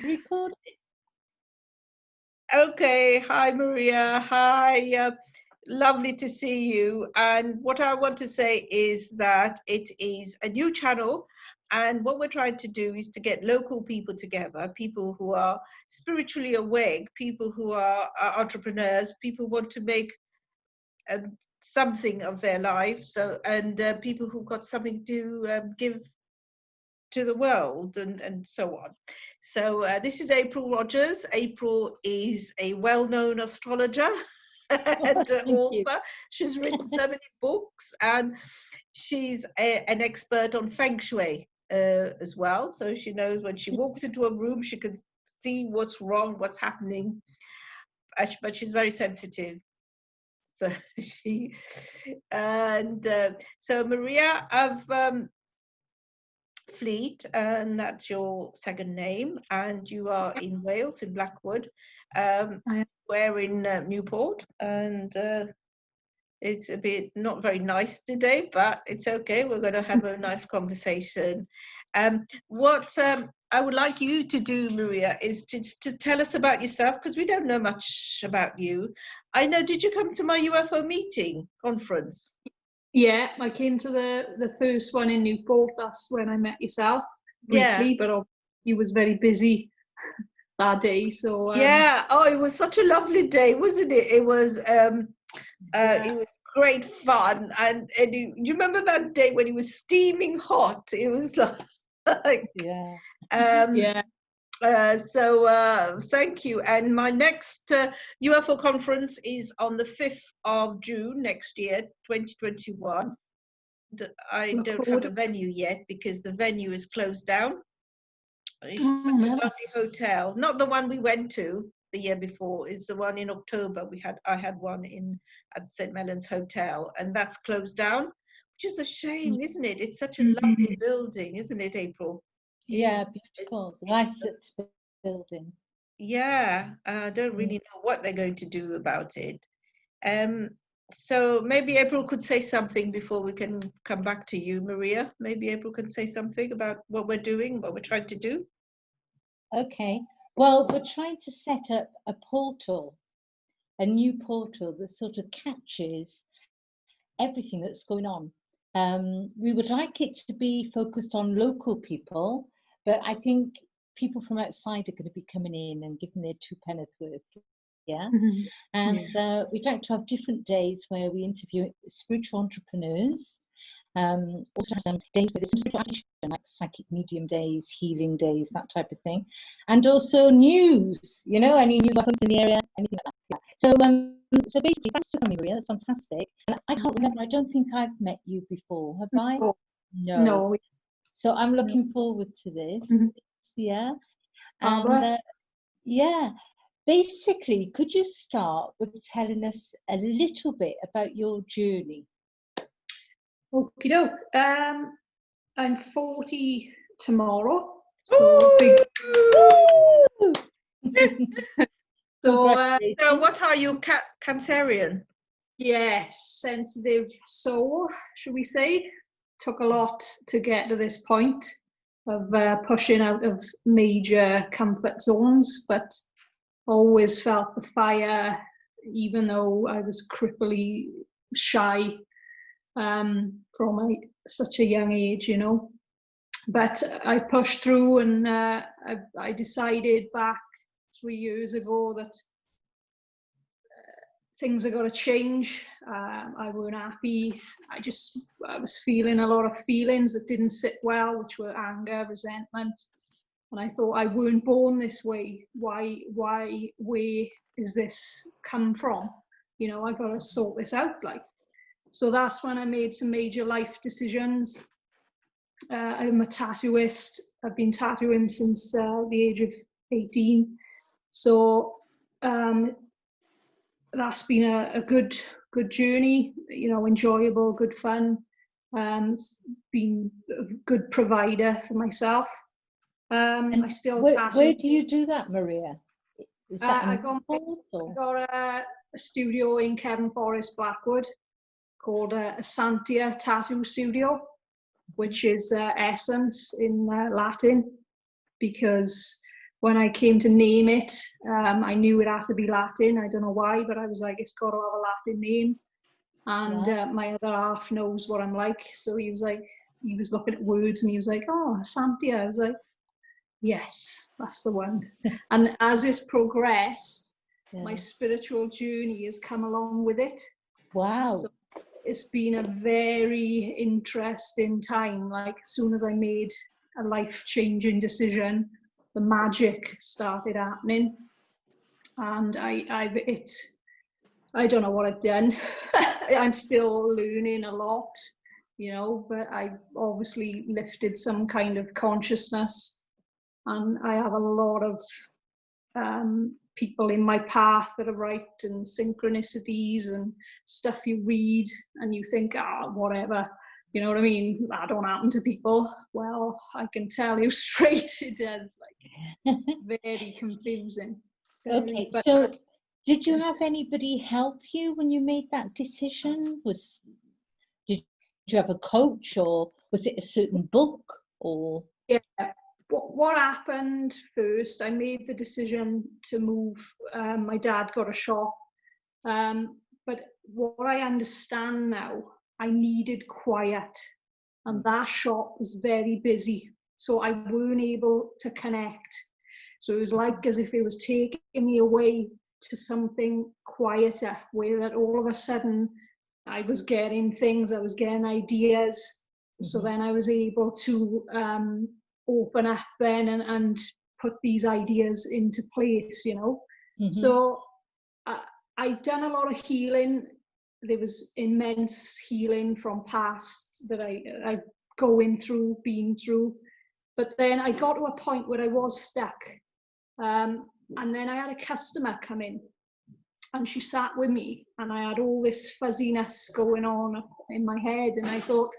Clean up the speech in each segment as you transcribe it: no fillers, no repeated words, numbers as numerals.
Record. Okay, hi Maria. Hi, lovely to see you. And what I want to say is that it is a new channel, and what we're trying to do is to get local people together, people who are spiritually awake, people who are entrepreneurs, people who want to make something of their life. So, and people who've got something to give to the world, and so on. So this is April Rogers. April is a well-known astrologer and author. She's written so many books, and she's an expert on feng shui as well. So she knows when she walks into a room, she can see what's wrong, what's happening, but she's very sensitive. So she and so Maria, I've Fleet, and that's your second name, and you are in Wales, in Blackwood. We're in Newport, and it's a bit not very nice today, but it's okay. We're going to have a nice conversation. What I would like you to do, Maria, is to tell us about yourself, because we don't know much about you. I know, did you come to my UFO meeting conference? Yeah, I came to the first one in Newport. That's when I met yourself briefly, but you was very busy that day. So yeah, oh, it was such a lovely day, wasn't it? It was great fun, and you remember that day when it was steaming hot? It was like so thank you. And my next UFO conference is on the 5th of June next year, 2021. I don't have a venue yet because the venue is closed down. It's such a lovely hotel. Not the one we went to the year before. It's the one in October. I had one at St. Mellon's Hotel, and that's closed down, which is a shame, isn't it? It's such a lovely building, isn't it, April? Yeah, beautiful. Nice building. Yeah, I don't really know what they're going to do about it. So maybe April could say something before we can come back to you, Maria. Maybe April can say something about what we're doing, what we're trying to do. Okay. Well, we're trying to set up a portal, a new portal that sort of captures everything that's going on. We would like it to be focused on local people, but I think people from outside are going to be coming in and giving their 2 pence worth. Yeah. And we'd like to have different days where we interview spiritual entrepreneurs. Also have some days where there's some spiritual action, like psychic medium days, healing days, that type of thing. And also news, any new weapons in the area, anything like that. Yeah. So basically, thanks for coming, Maria. That's fantastic. And I can't remember, I don't think I've met you before, have I? No. So I'm looking forward to this. Yeah. And basically, could you start with telling us a little bit about your journey? Okie doke. I'm 40 tomorrow. So big. So what are you, Cancerian? Yes, sensitive soul, should we say. Took a lot to get to this point of pushing out of major comfort zones, but always felt the fire, even though I was cripply shy from such a young age, But I pushed through, and I decided back 3 years ago that things are going to change. I weren't happy. I was feeling a lot of feelings that didn't sit well, which were anger, resentment. And I thought, I weren't born this way. Where is this come from? I got to sort this out. So that's when I made some major life decisions. I'm a tattooist. I've been tattooing since the age of 18. So that's been a good journey, enjoyable, good fun. Been a good provider for myself. I still tattoo. Where do you do that, Maria? Is that I got a studio in Kevin Forest, Blackwood, called Essentia Tattoo Studio, which is essence in Latin, because when I came to name it, I knew it had to be Latin. I don't know why, but I was like, it's got to have a Latin name. And my other half knows what I'm like. So he was looking at words and he was like, oh, Essentia. I was like, yes, that's the one. And as it's progressed, my spiritual journey has come along with it. Wow. So it's been a very interesting time. Like, as soon as I made a life-changing decision, the magic started happening. And I don't know what I've done. I'm still learning a lot, but I've obviously lifted some kind of consciousness. And I have a lot of people in my path that are right, and synchronicities and stuff you read and you think, whatever, you know what I mean? That don't happen to people. Well, I can tell you straight it does. Like, very confusing. Okay, so did you have anybody help you when you made that decision? Did you have a coach, or was it a certain book, or? Yeah. What happened first, I made the decision to move. My dad got a shop. But what I understand now, I needed quiet. And that shop was very busy. So I weren't able to connect. So it was like as if it was taking me away to something quieter, where that all of a sudden I was getting things, I was getting ideas. Mm-hmm. So then I was able to open up then and put these ideas into place, Mm-hmm. So I'd done a lot of healing. There was immense healing from past that I been through. But then I got to a point where I was stuck. And then I had a customer come in and she sat with me and I had all this fuzziness going on in my head. And I thought,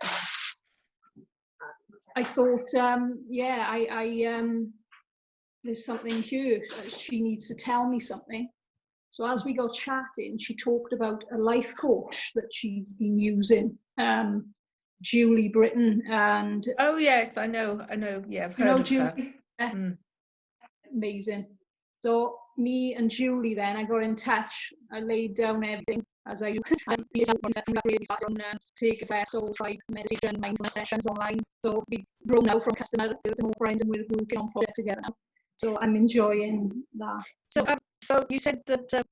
there's something here. She needs to tell me something. So as we got chatting, she talked about a life coach that she's been using, Julie Britton. And oh yes, I know. Yeah, I've heard of Julie. Her. Amazing. So me and Julie, then I got in touch. I laid down everything as I do. Take a bath, soul tribe, meditation, mindfulness sessions online. So we've grown now from customer to more friend, and we're working on projects together now. So I'm enjoying that. So you said that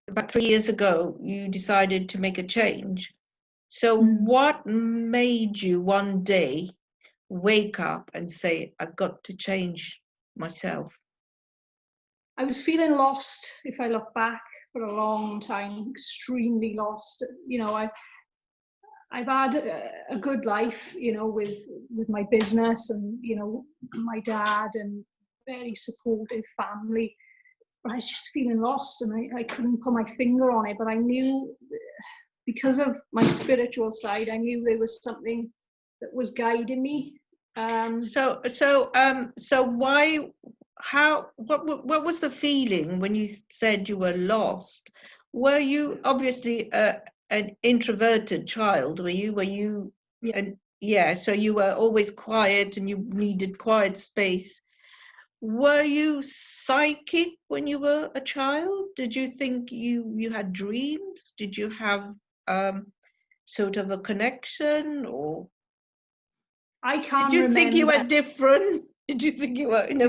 about 3 years ago you decided to make a change. So what made you one day wake up and say, I've got to change myself? I was feeling lost, if I look back, for a long time, extremely lost. I've had a good life, with my business and, my dad and very supportive family. But I was just feeling lost and I couldn't put my finger on it. But I knew, because of my spiritual side, I knew there was something that was guiding me. What was the feeling when you said you were lost? Were you obviously an introverted child? Were you? Yeah. So you were always quiet and you needed quiet space. Were you psychic when you were a child? Did you think you had dreams? Did you have sort of a connection, or I can't did you remember. think you were different? Did you think you were in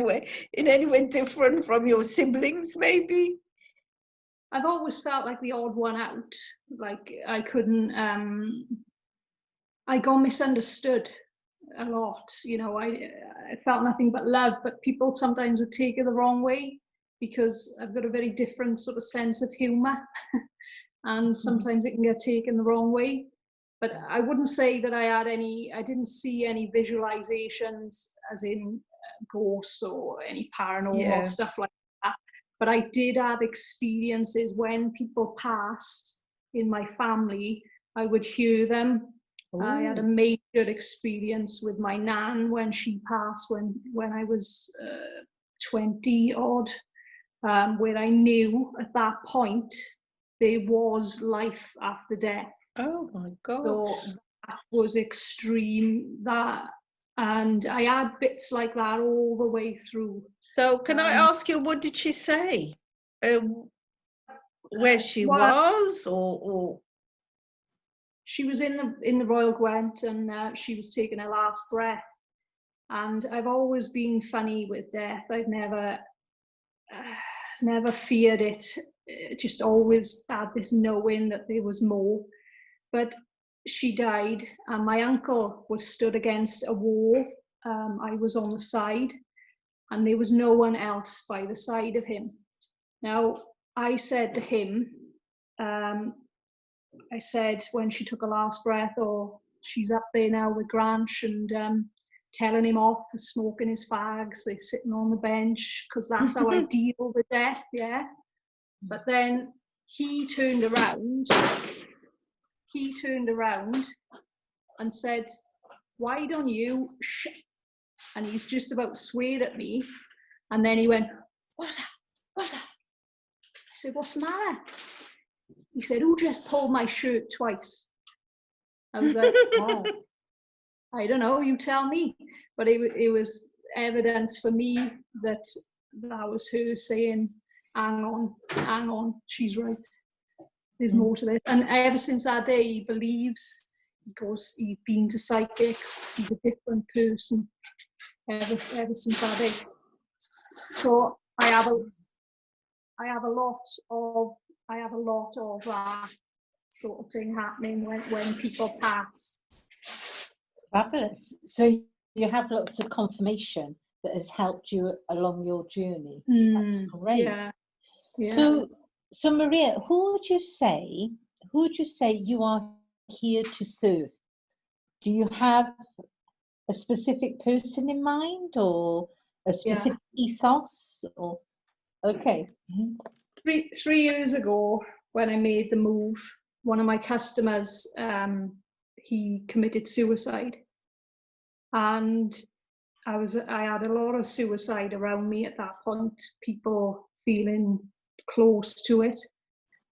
any way different from your siblings, maybe? I've always felt like the odd one out. Like I couldn't, I got misunderstood a lot. I felt nothing but love, but people sometimes would take it the wrong way because I've got a very different sort of sense of humor. And sometimes it can get taken the wrong way. But I wouldn't say that I didn't see any visualizations as in ghosts or any paranormal stuff like that. But I did have experiences when people passed in my family, I would hear them. Ooh. I had a major experience with my nan when she passed when I was 20 odd, where I knew at that point there was life after death. Oh my God. So that was extreme. That And I had bits like that all the way through. So can I ask you, what did she say? Where she was, or she was in the Royal Gwent, and she was taking her last breath. And I've always been funny with death. I've never feared it. Just always had this knowing that there was more. But she died, and my uncle was stood against a wall. I was on the side, and there was no one else by the side of him. Now, I said to him, I said when she took her last breath, oh, she's up there now with Granch, and telling him off for smoking his fags. They're sitting on the bench, because that's how I deal with death, yeah. But then he turned around and said, why don't you and he's just about to swear at me, and then he went, what's that? I said, what's the matter? He said, who just pulled my shirt twice? I was like, oh, I don't know, you tell me. But it was evidence for me that was her saying, hang on, she's right. There's more to this. And ever since that day, he believes, because he's been to psychics, he's a different person ever since that day. So I have a lot of that sort of thing happening when people pass. Fabulous. So you have lots of confirmation that has helped you along your journey. That's great. Yeah. So Maria, who would you say you are here to serve? Do you have a specific person in mind, or a specific ethos, or okay? 3 years ago, when I made the move, one of my customers, he committed suicide, and I had a lot of suicide around me at that point, people feeling close to it.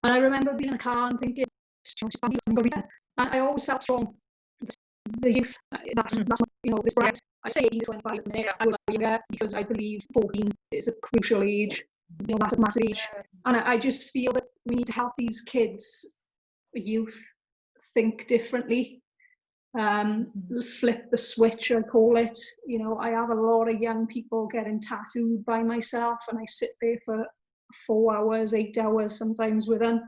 And I remember being in the car and thinking, and I always felt strong. The youth, that's this bright. I say 18 to 25 at the minute, I would like younger, because I believe 14 is a crucial age, that's a massive age. And I just feel that we need to help these kids, the youth, think differently. Flip the switch, I call it. I have a lot of young people getting tattooed by myself, and I sit there for 4 hours, 8 hours sometimes with them,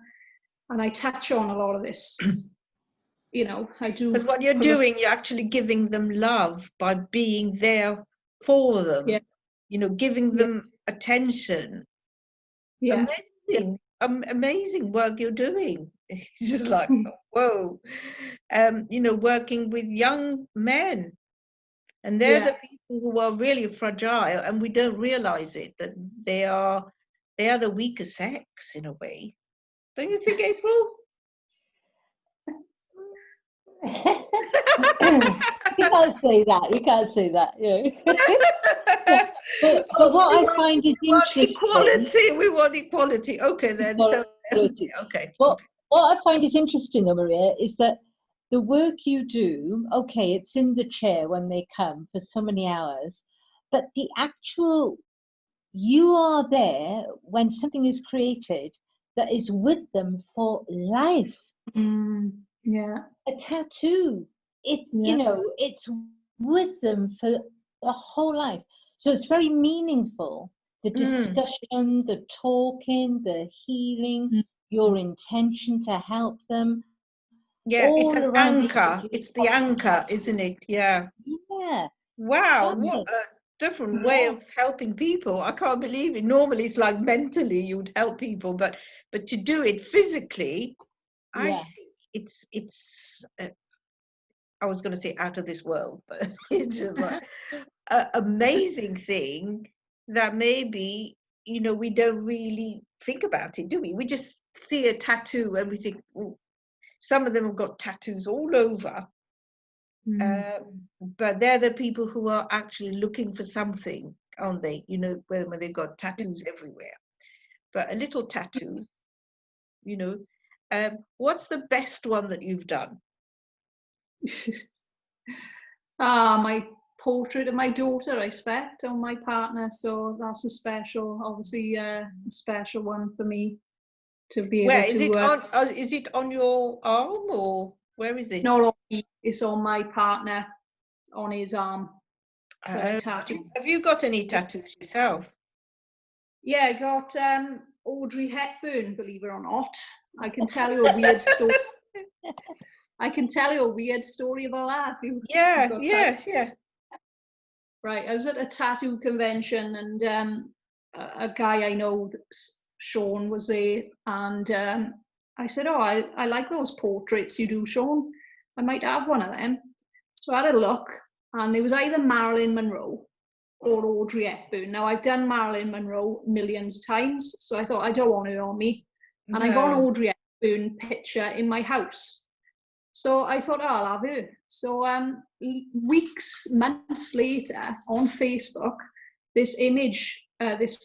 and I touch on a lot of this. I do. Because what you're doing, you're actually giving them love by being there for them. Yeah. Giving them attention. Yeah. Amazing work you're doing. It's just like, whoa. Working with young men, and they're the people who are really fragile, and we don't realize it, that they are the weaker sex in a way. Don't you think, April? You can't say that. Yeah. But what I find is interesting. We want equality. Okay, then. Equality. Okay. What I find is interesting, though, Maria, is that the work you do, okay, it's in the chair when they come for so many hours, but the actual, you are there when something is created that is with them for life. Yeah. A tattoo, it's with them for the whole life. So it's very meaningful. The discussion, the talking, the healing, your intention to help them. Yeah, it's an anchor. It's the anchor, isn't it? Yeah. Yeah. Wow, what a different way of helping people. I can't believe it. Normally it's like mentally you would help people, but to do it physically, I think it's I was going to say out of this world, but it's just like an amazing thing that maybe, we don't really think about it, do we? We just see a tattoo and we think, oh, some of them have got tattoos all over. But they're the people who are actually looking for something, aren't they? When they've got tattoos everywhere. But a little tattoo, what's the best one that you've done? My portrait of my daughter I spec on my partner, so that's obviously a special one for me to be Where able is to. it on? Is it on your arm, or where is it? Not on me, it's on my partner, on his arm. Tattoo. Have you got any tattoos yourself? Yeah, I got Audrey Hepburn, believe it or not. I can tell you a weird story. I can tell you a weird story about that. Yeah. Right, I was at a tattoo convention, and a guy I know, Sean, was there, and I said, "Oh, I like those portraits you do, Sean. I might have one of them." So I had a look, and it was either Marilyn Monroe or Audrey Hepburn. Now, I've done Marilyn Monroe millions of times, so I thought I don't want her on me. And I got an Audrey Hepburn picture in my house. So I thought, oh, I'll have her. So months later, on Facebook, this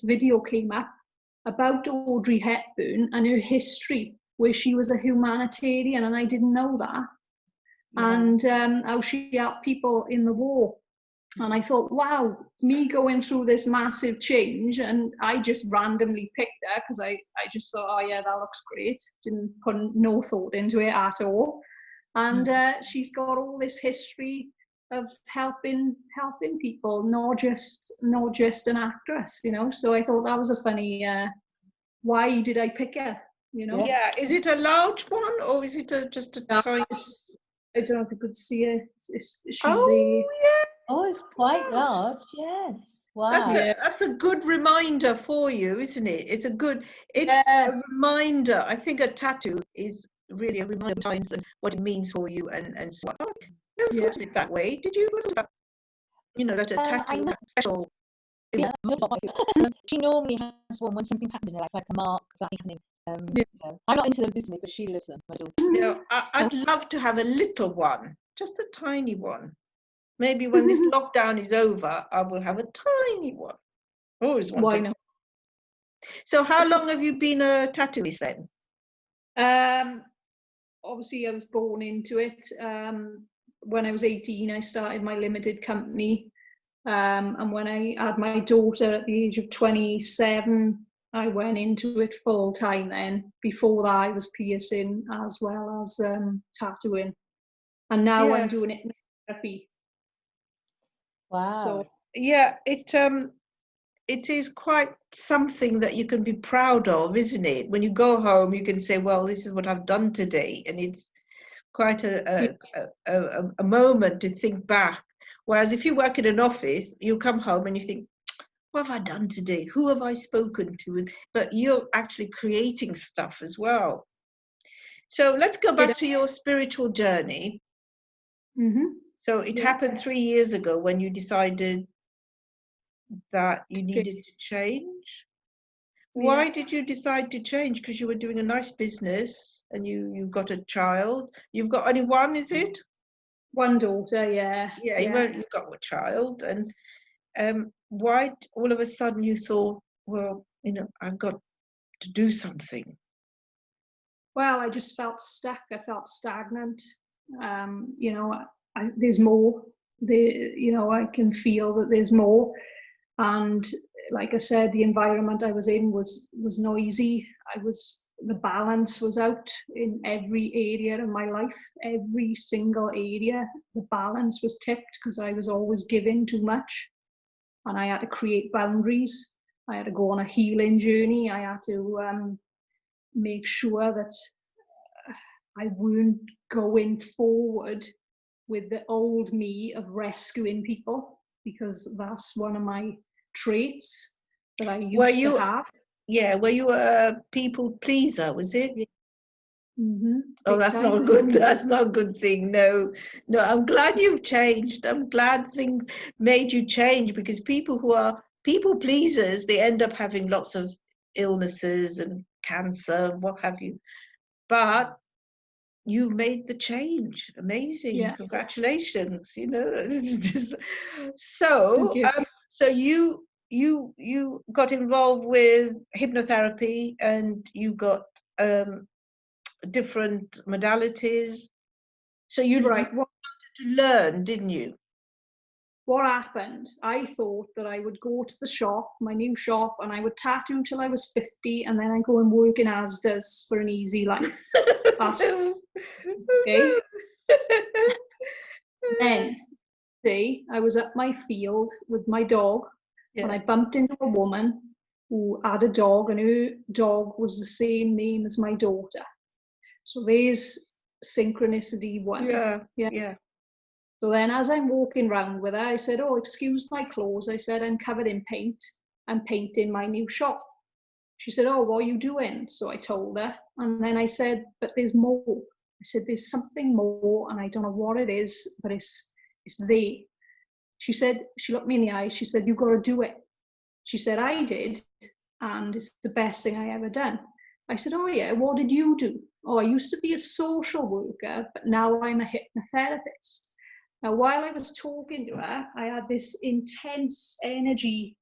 video came up about Audrey Hepburn and her history, where she was a humanitarian, and I didn't know that. Yeah. And how she helped people in the war. And I thought, wow, me going through this massive change, and I just randomly picked her because I just thought, oh yeah, that looks great. Didn't put no thought into it at all. And she's got all this history of helping people, not just an actress, you know. So I thought that was a funny. Why did I pick her? You know. Yeah. Is it a large one, or is it just a tiny? I don't know if you could see it. She's yeah. Oh, it's quite large. Yes. Wow. That's a good reminder for you, isn't it? It's a reminder. I think a tattoo is really a reminder of times and what it means for you, and so on. I never thought of it that way. Did you? That a tattoo special. Yeah, she normally has one when something's happening, like a mark that happening. I'm not into them Disney, but she loves them. My daughter. I'd love to have a little one, just a tiny one. Maybe when this lockdown is over, I will have a tiny one. Always wanted. Why not? So how long have you been a tattooist then? Obviously, I was born into it. When I was 18, I started my limited company. And when I had my daughter at the age of 27, I went into it full time then. Before that, I was piercing as well as tattooing. And now I'm doing it in therapy. Wow. So, yeah, it is quite something that you can be proud of, isn't it? When you go home, you can say, well, this is what I've done today. And it's quite a moment to think back. Whereas if you work in an office, you come home and you think, what have I done today? Who have I spoken to? But you're actually creating stuff as well. So let's go back to your spiritual journey. Mm-hmm. So it happened 3 years ago when you decided that you needed to change. Why did you decide to change? Because you were doing a nice business and you got a child. You've got only one, is it? One daughter, yeah. Yeah, you've got a child. And why all of a sudden you thought, well, I've got to do something? Well, I just felt stuck. I felt stagnant. There's more. I can feel that there's more. And like I said, the environment I was in was noisy. The balance was out in every area of my life. Every single area, the balance was tipped because I was always giving too much. And I had to create boundaries. I had to go on a healing journey. I had to make sure that I weren't going forward with the old me of rescuing people, because that's one of my traits that I used to have. Yeah, were you a people pleaser, was it? Mm-hmm. Oh, that's not good. That's not a good thing. No, I'm glad you've changed. I'm glad things made you change, because people who are people pleasers, they end up having lots of illnesses and cancer and what have you. But you made the change. Amazing. Yeah. Congratulations. It's just so. So you got involved with hypnotherapy, and you got different modalities. So you wanted to learn, didn't you? what happened, I thought that I would go to the shop, my new shop, and I would tattoo till I was 50, and then I'd go and work in Asda's for an easy life. That's okay. Then, see, I was up my field with my dog, and I bumped into a woman who had a dog, and her dog was the same name as my daughter. So there's synchronicity one. Yeah. So then as I'm walking around with her, I said, oh, excuse my clothes. I said, I'm covered in paint. I'm painting my new shop. She said, oh, what are you doing? So I told her. And then I said, but there's more. I said, there's something more, and I don't know what it is, but it's there. She said, she looked me in the eye. She said, you've got to do it. She said, I did, and it's the best thing I ever done. I said, oh yeah, what did you do? Oh, I used to be a social worker, but now I'm a hypnotherapist. Now, while I was talking to her, I had this intense energy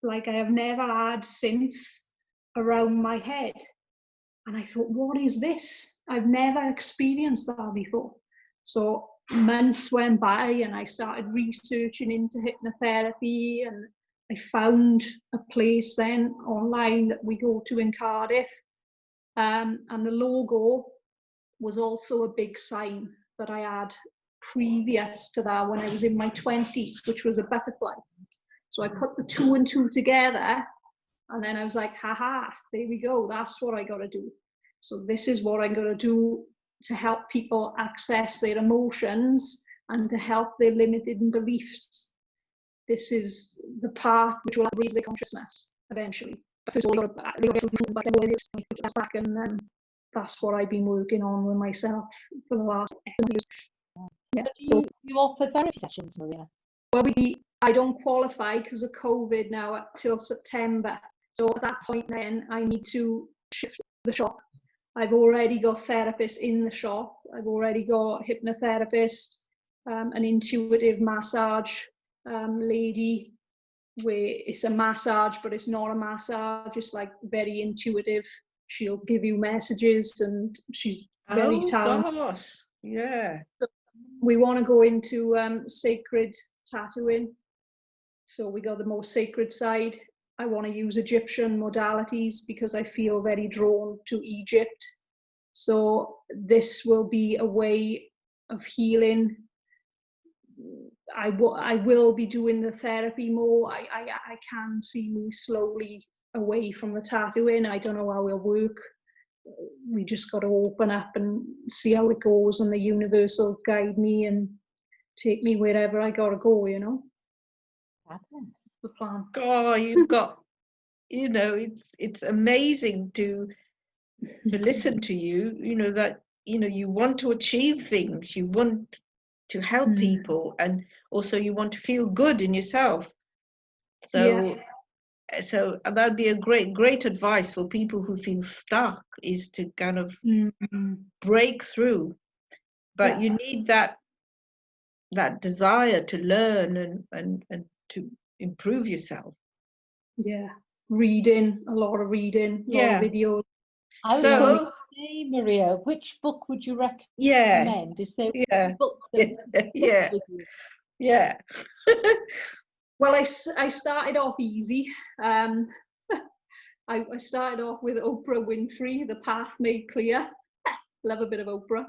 like I have never had since around my head. And I thought, what is this? I've never experienced that before. So months went by and I started researching into hypnotherapy, and I found a place then online that we go to in Cardiff. And the logo was also a big sign that I had previous to that when I was in my 20s, which was a butterfly. So I put the 2 and 2 together, and then I was like, haha, there we go, that's what I got to do. So this is what I'm going to do to help people access their emotions and to help their limited beliefs. This is the part which will raise their consciousness eventually. But first of all, they got to get back, and that's what I've been working on with myself for the last years. Yeah. So you offer therapy sessions, Maria? Well, I don't qualify because of COVID now up till September. So at that point then I need to shift the shop. I've already got therapists in the shop. I've already got hypnotherapist, an intuitive massage lady, where it's a massage, but it's not a massage. It's like very intuitive. She'll give you messages, and she's very talented. Gosh. Yeah. So we want to go into sacred tattooing. So we got the more sacred side. I want to use Egyptian modalities because I feel very drawn to Egypt. So this will be a way of healing. I will be doing the therapy more. I can see me slowly away from the tattooing. I don't know how it'll work. We just got to open up and see how it goes, and the universe will guide me and take me wherever I got to go, you know. That's the plan. Oh, you've got, you know, it's amazing to listen to you, you know, that, you know, you want to achieve things, you want to help people, and also you want to feel good in yourself. So so that'd be a great advice for people who feel stuck, is to kind of break through. But you need that desire to learn and to improve yourself. Yeah, reading, a lot of reading, a lot of videos. I was going to say, Maria, which book would you recommend? Is there a book that with you? Yeah. Well, I started off easy. I started off with Oprah Winfrey, The Path Made Clear. Love a bit of Oprah.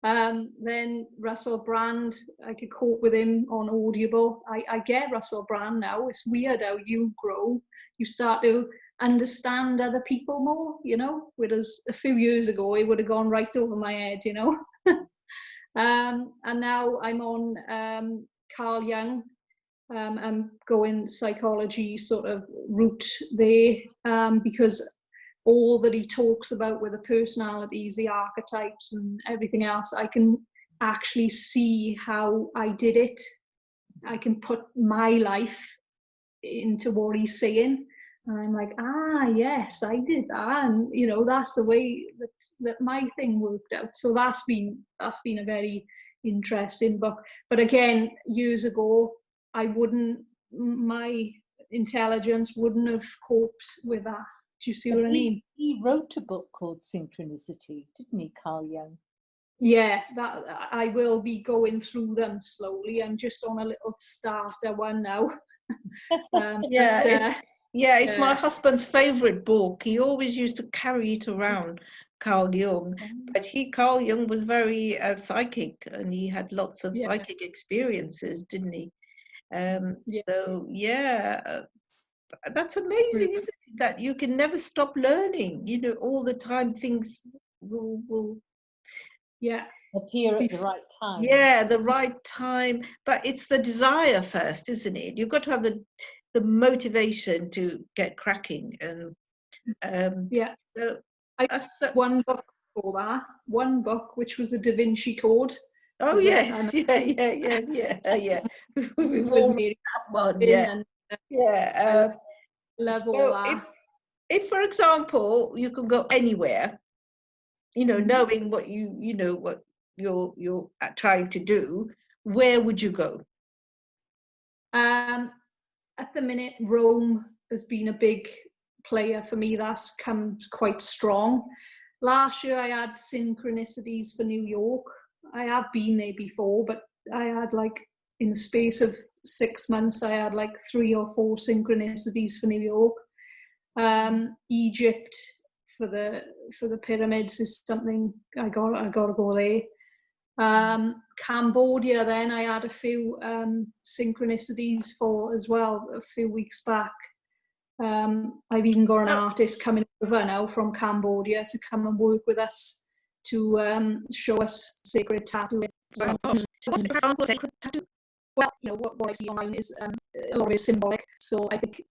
Then Russell Brand, I could cope with him on Audible. I get Russell Brand now. It's weird how you grow. You start to understand other people more, you know, whereas a few years ago it would have gone right over my head, you know. And now I'm on Carl Jung. I'm going psychology sort of route there, because all that he talks about with the personalities, the archetypes and everything else, I can actually see how I did it. I can put my life into what he's saying. And I'm like, yes, I did that. And, you know, that's the way that my thing worked out. So that's been a very interesting book. But again, years ago, my intelligence wouldn't have coped with that. Do you see what I mean? He wrote a book called Synchronicity, didn't he, Carl Jung? yeah, that I will be going through them slowly. I'm just on a little starter one now. Yeah, it's my yeah, husband's favorite book. He always used to carry it around, Carl Jung. But Carl Jung was very psychic, and he had lots of yeah, psychic experiences, didn't he? yeah. So yeah, that's amazing, isn't it? That you can never stop learning. You know, all the time things will Yeah. appear at the right time. yeah, the right time. But it's the desire first, isn't it? You've got to have the motivation to get cracking. And Yeah. so, I so one book for that. One book, which was the Da Vinci Code. oh Was yes, yeah. We've with all read Mary that one, yeah, and I yeah. love all So that. if for example you could go anywhere, you know, knowing what you know what you're trying to do, where would you go? At the minute, Rome has been a big player for me. That's come quite strong. Last year, I had synchronicities for New York. I have been there before, but I had like in the space of 6 months, I had like 3 or 4 synchronicities for New York. Egypt for the pyramids is something I got to go there. Cambodia, then I had a few synchronicities for as well a few weeks back. I've even got an artist coming over now from Cambodia to come and work with us to show us sacred tattoo. So what's an example of sacred tattoo? Well, you know, what I see online is a lot of it is symbolic. So I think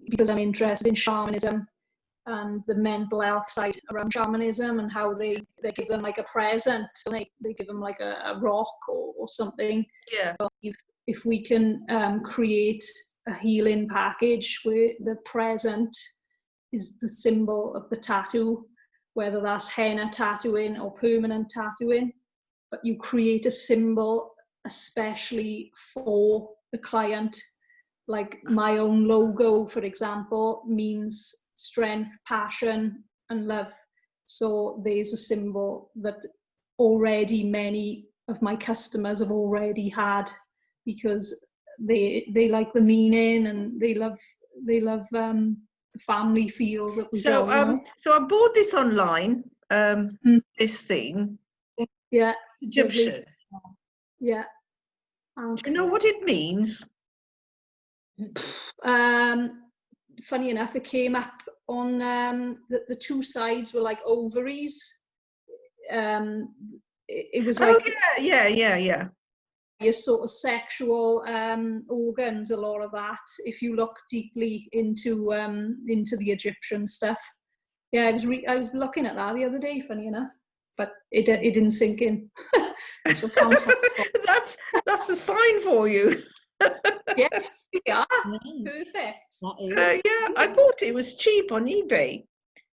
because I'm interested in shamanism and the mental health side around shamanism and how they give them like a present, they give them like a rock or something. Yeah. If we can create a healing package where the present is the symbol of the tattoo, whether that's henna tattooing or permanent tattooing, but you create a symbol especially for the client. Like my own logo, for example, means strength, passion, and love. So there's a symbol that already many of my customers have already had because they like the meaning and they love the family feel that we So got, you know? so I bought this online, this thing, Yeah, Egyptian. yeah. Do you know what it means? Funny enough, it came up on the 2 sides were like ovaries. It was like yeah. your sort of sexual organs. A lot of that, if you look deeply into the Egyptian stuff. Yeah, I was looking at that the other day. Funny enough, but it didn't sink in. So can't tell. That's a sign for you. Yeah, perfect. Yeah, I thought it was cheap on eBay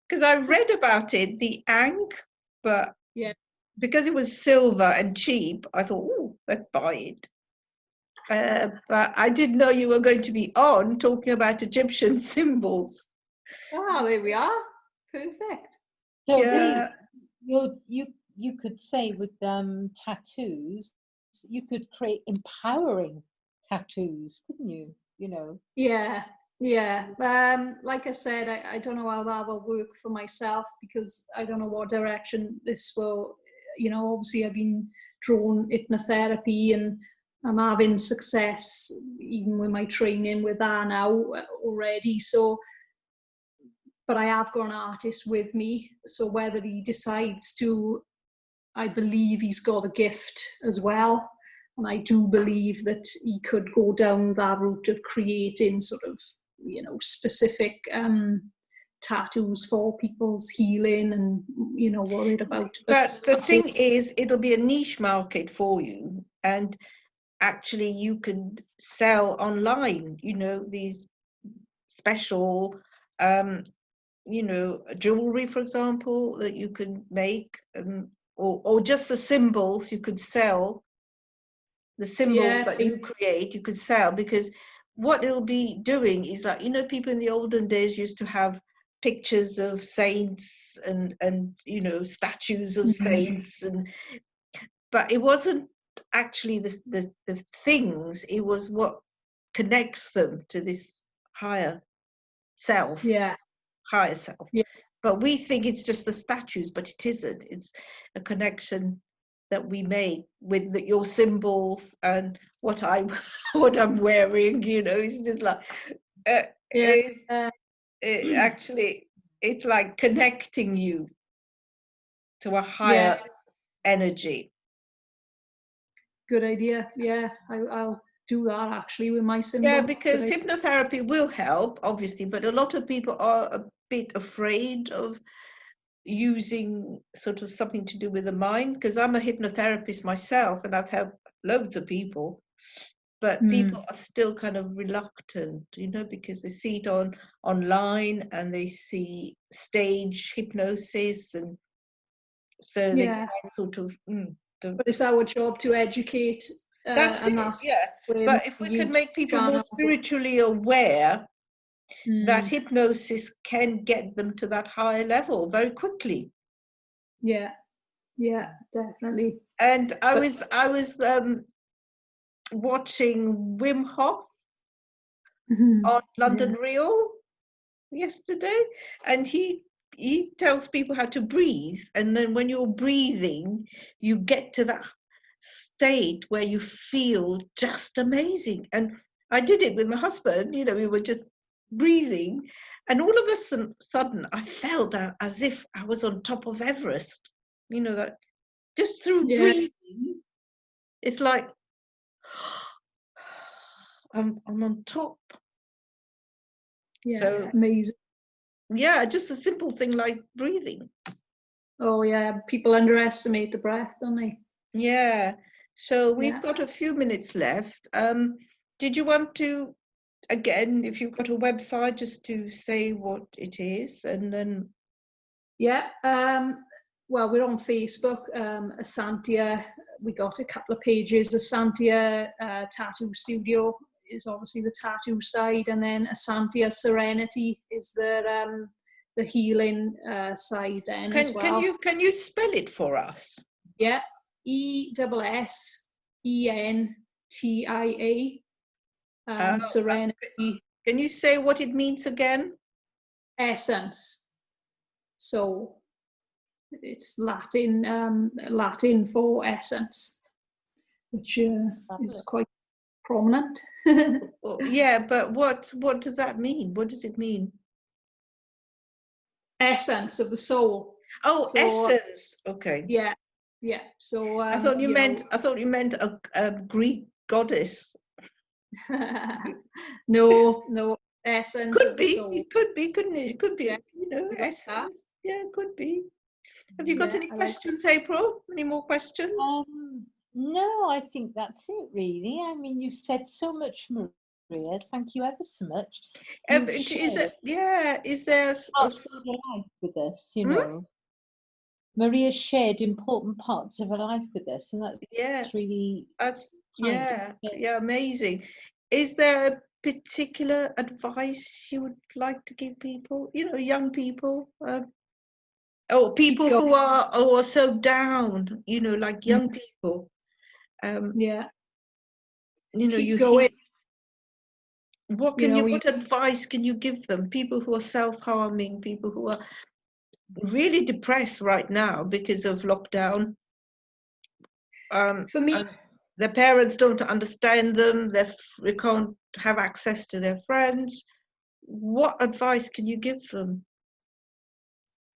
because I read about it, the Ankh, but yeah, because it was silver and cheap, I thought, oh, let's buy it. But I didn't know you were going to be on talking about Egyptian symbols. Ah, there we are. Perfect. So Yeah. you could say with tattoos, you could create empowering tattoos, couldn't you? You know. Yeah. Like I said, I don't know how that will work for myself because I don't know what direction this will. You know, obviously I've been drawn hypnotherapy and I'm having success even with my training with that now already. So, but I have got an artist with me. So whether he decides to, I believe he's got a gift as well. And I do believe that he could go down that route of creating sort of, you know, specific tattoos for people's healing and, you know, what they're about. But the thing is, it'll be a niche market for you. And actually you can sell online, you know, these special, you know, jewelry, for example, that you can make, or just the symbols you could sell. The symbols that you create, you could sell, because what it'll be doing is like, you know, people in the olden days used to have pictures of saints and you know, statues of saints, and but it wasn't actually the things, it was what connects them to this higher self. Yeah. Higher self. Yeah. But we think it's just the statues, but it isn't. It's a connection that we make with your symbols and what I'm what I'm wearing. You know, it's just like actually it's like connecting you to a higher energy. Good idea. Yeah, I'll do that actually with my symbol. Yeah, because hypnotherapy will help, obviously, but a lot of people are a bit afraid of using sort of something to do with the mind, because I'm a hypnotherapist myself and I've helped loads of people, but people are still kind of reluctant, you know, because they see it online and they see stage hypnosis, and so they sort of but it's our job to educate. That's and it, that's yeah. But if we could make people more spiritually aware, that hypnosis can get them to that higher level very quickly. Yeah, definitely. And I was watching Wim Hof on London Real yesterday, and he tells people how to breathe, and then when you're breathing, you get to that state where you feel just amazing. And I did it with my husband, you know, we were just breathing, and all of a sudden I felt as if I was on top of Everest, you know, that just through breathing, it's like I'm on top. Yeah, so amazing. Yeah, just a simple thing like breathing. Oh yeah, people underestimate the breath, don't they? Yeah. So we've got a few minutes left. Did you want to, again, if you've got a website, just to say what it is, and then? Yeah. Well, we're on Facebook. Essentia. We got a couple of pages. Essentia Tattoo Studio is obviously the tattoo side, and then Essentia Serenity is the healing side then as well. Can you spell it for us? Yeah, ESSENTIA. Serenity. Can you say what it means again? Essence. So it's Latin for essence, which is quite prominent. Yeah, but what does that mean? What does it mean? Essence of the soul. Oh, so, essence. Okay. Yeah. So I thought you meant a Greek goddess. No. Essence could of be. The soul. It could be, couldn't it? It could be. Yeah. You know, essence. Yeah, it could be. Have you got any questions, April? Any more questions? No, I think that's it, really. I mean, you've said so much, Maria. Thank you ever so much. Is there parts of your life with us? You know, Maria shared important parts of her life with us, and that's really amazing. Is there a particular advice you would like to give people? You know, young people. People who are so down, you know, like young people. You know, keep going. What advice can you give them? People who are self-harming, people who are really depressed right now because of lockdown. For me, their parents don't understand them. They can't have access to their friends. What advice can you give them?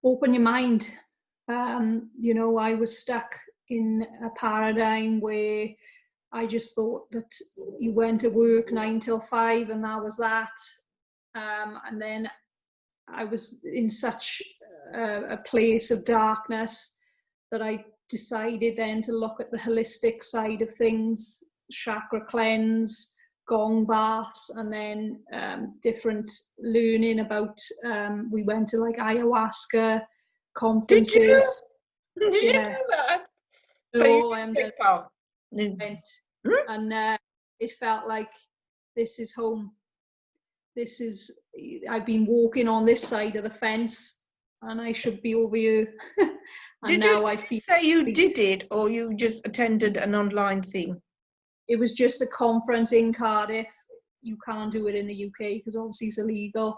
Open your mind. You know, I was stuck in a paradigm where I just thought that you went to work 9 till 5 and that was that. And then I was in such a place of darkness that I decided then to look at the holistic side of things, chakra cleanse, gong baths, and then different learning about, we went to like ayahuasca conferences. Did you do that? No, and it felt like this is home. I've been walking on this side of the fence and I should be over here. And now I feel say you did it, or you just attended an online thing? it was just a conference in Cardiff. You can't do it in the UK because obviously it's illegal.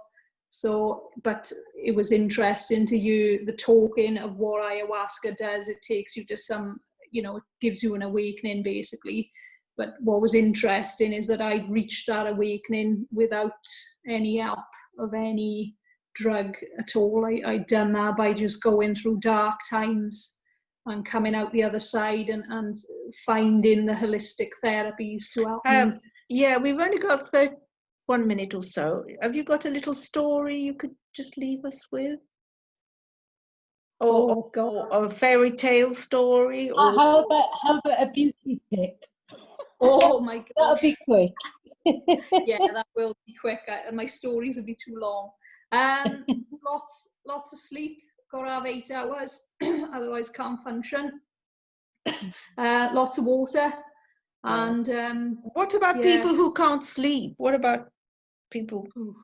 So, but it was interesting to you, the talking of what ayahuasca does. It takes you to some, you know, it gives you an awakening basically. But what was interesting is that I'd reached that awakening without any help of any drug at all. I'd done that by just going through dark times and coming out the other side and finding the holistic therapies to help me. Yeah, we've only got 1 minute or so. Have you got a little story you could just leave us with? Or a fairy tale story? Or How about a beauty tip? Oh my gosh. That'll be quick. Yeah, that will be quick. My stories will be too long. Lots of sleep. Got to have 8 hours, otherwise can't function. Lots of water. And what about people who can't sleep? What about people who...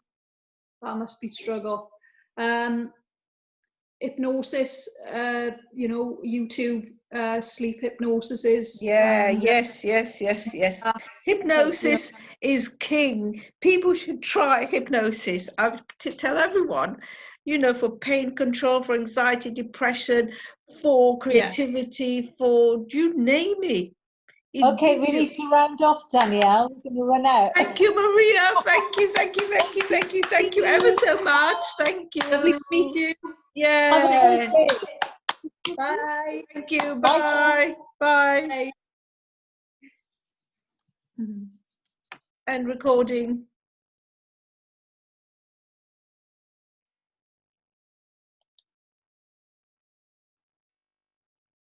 That must be struggle. Hypnosis, you know, YouTube sleep hypnosis is... yes. Hypnosis is king. People should try hypnosis. I have to tell everyone, you know, for pain control, for anxiety, depression, for creativity, for you name it. Okay, we need to round off, Danielle. We're going to run out. Thank you, Maria. Thank you ever so much. Thank you. Lovely to meet you. Yes. Bye. Thank you. Bye. Bye. Bye. And recording.